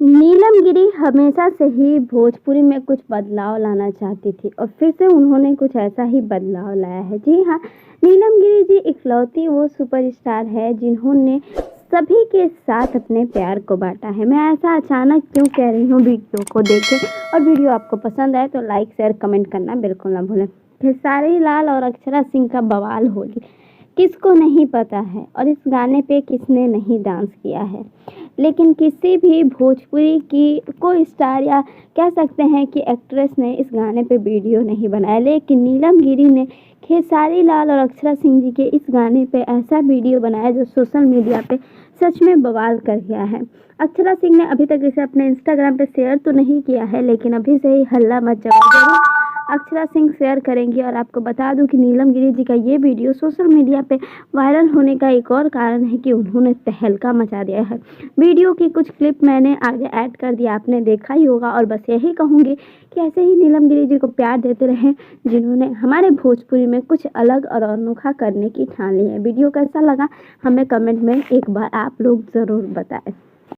नीलम गिरी हमेशा से ही भोजपुरी में कुछ बदलाव लाना चाहती थी और फिर से उन्होंने कुछ ऐसा ही बदलाव लाया है। जी हाँ, नीलम गिरी जी इकलौती वो सुपरस्टार है जिन्होंने सभी के साथ अपने प्यार को बांटा है। मैं ऐसा अचानक क्यों कह रही हूँ, वीडियो को देखें और वीडियो आपको पसंद आए तो लाइक शेयर कमेंट करना बिल्कुल ना भूलें। खेसारी लाल और अक्षरा सिंह का बवाल होली किसको नहीं पता है और इस गाने पे किसने नहीं डांस किया है। लेकिन किसी भी भोजपुरी की कोई स्टार या कह सकते हैं कि एक्ट्रेस ने इस गाने पे वीडियो नहीं बनाया, लेकिन नीलम गिरी ने खेसारी लाल और अक्षरा सिंह जी के इस गाने पे ऐसा वीडियो बनाया जो सोशल मीडिया पे सच में बवाल कर गया है। अक्षरा सिंह ने अभी तक इसे अपने इंस्टाग्राम पे शेयर तो नहीं किया है, लेकिन अभी से ही हल्ला मच जाएगा। अक्षरा सिंह शेयर करेंगी और आपको बता दूं कि नीलम गिरी जी का ये वीडियो सोशल मीडिया पे वायरल होने का एक और कारण है कि उन्होंने तहलका मचा दिया है। वीडियो की कुछ क्लिप मैंने आगे ऐड कर दिया, आपने देखा ही होगा और बस यही कहूँगी कि ऐसे ही नीलम गिरी जी को प्यार देते रहें जिन्होंने हमारे भोजपुरी में कुछ अलग और अनोखा करने की ठान ली है। वीडियो कैसा लगा हमें कमेंट में एक बार आप लोग ज़रूर बताएं।